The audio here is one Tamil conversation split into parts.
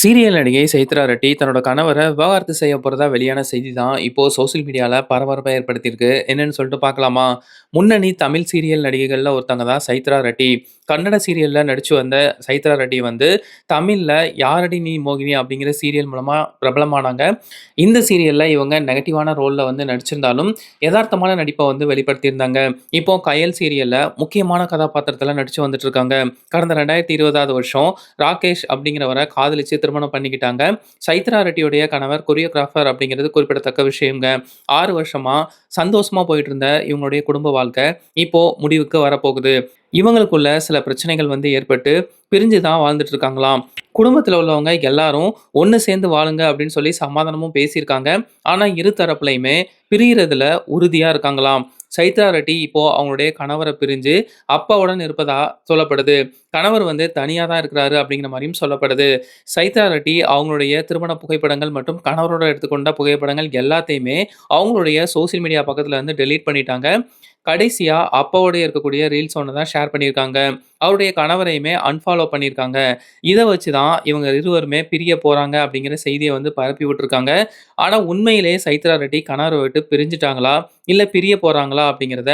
சீரியல் நடிகை சைத்ரா ரெட்டி தன்னோட கணவர விவாகரத்து செய்ய போறதா வெளியான செய்தி தான் இப்போ சோசியல் மீடியால பரபரப்பை ஏற்படுத்தியிருக்கு. என்னன்னு சொல்லிட்டு பார்க்கலாமா? முன்னணி தமிழ் சீரியல் நடிகைகள்ல ஒருத்தவங்க தான் சைத்ரா ரெட்டி. கன்னட சீரியல்ல நடிச்சு வந்த சைத்ரா ரெட்டி வந்து தமிழ்ல "யாரடி நீ மோகினி" அப்படிங்கிற சீரியல் மூலமா பிரபலமானாங்க. இந்த சீரியல்ல இவங்க நெகட்டிவான ரோல்ல வந்து நடிச்சிருந்தாலும், எதார்த்தமான நடிப்ப வந்து வெளிப்படுத்தியிருந்தாங்க. இப்போ கயல் சீரியல்ல முக்கியமான கதாபாத்திரத்துல நடிச்சு வந்துட்டு இருக்காங்க. கடந்த 2020வது வருஷம் ராகேஷ் அப்படிங்கிறவர காதலிச்சு திருமணம் பண்ணிக்கிட்டாங்க. சைத்ரா ரெட்டியுடைய கணவர் கொரியோகிராஃபர் அப்படிங்கிறது குறிப்பிடத்தக்க விஷயம்ங்க. 6 வருஷமா சந்தோஷமா போயிட்டு இருந்த இவங்களுடைய குடும்ப வாழ்க்கை இப்போ முடிவுக்கு வரப்போகுது. இவங்களுக்குள்ள சில பிரச்சனைகள் வந்து ஏற்பட்டு பிரிஞ்சு தான் வாழ்ந்துட்டு இருக்காங்களாம். குடும்பத்துல உள்ளவங்க எல்லாரும் ஒண்ணு சேர்ந்து வாழுங்க அப்படின்னு சொல்லி சமாதானமும் பேசியிருக்காங்க. ஆனா இரு தரப்புலயுமே பிரியறதுல உறுதியா இருக்காங்களாம். சைத்ரா ரெட்டி இப்போ அவங்களுடைய கணவர பிரிஞ்சு அப்பாவுடன் இருப்பதா சொல்லப்படுது. கணவர் வந்து தனியா தான் இருக்கிறாரு அப்படிங்கிற மாரியும் சொல்லப்படுது. சைத்ரா ரெட்டி அவங்களுடைய திருமண புகைப்படங்கள் மற்றும் கணவரோட எடுத்துக்கொண்ட புகைப்படங்கள் எல்லாத்தையுமே அவங்களுடைய சோசியல் மீடியா பக்கத்துல இருந்து டெலீட் பண்ணிட்டாங்க. கடைசியா அப்பாவோட இருக்கக்கூடிய ரீல்ஸ் ஒண்ணு தான் ஷேர் பண்ணியிருக்காங்க. அவருடைய கணவரையுமே அன்ஃபாலோ பண்ணியிருக்காங்க. இத வச்சு தான் இவங்க இருவருமே பிரிய போறாங்க அப்படிங்கிற செய்திய வந்து பரப்பி விட்டுருக்காங்க. ஆனா உண்மையிலேயே சைத்ரா ரெட்டி கணவர விட்டு பிரிஞ்சுட்டாங்களா? இல்ல பிரிய போறாங்களா? அப்படிங்கிறத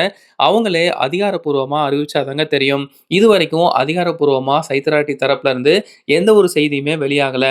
அவங்களே அதிகாரப்பூர்வமா அறிவிச்சா தாங்க தெரியும். இதுவரைக்கும் அதிகாரப்பூர்வமா சைத்ரா ரெட்டி தரப்புல இருந்து எந்த ஒரு செய்தியுமே வெளியாகல.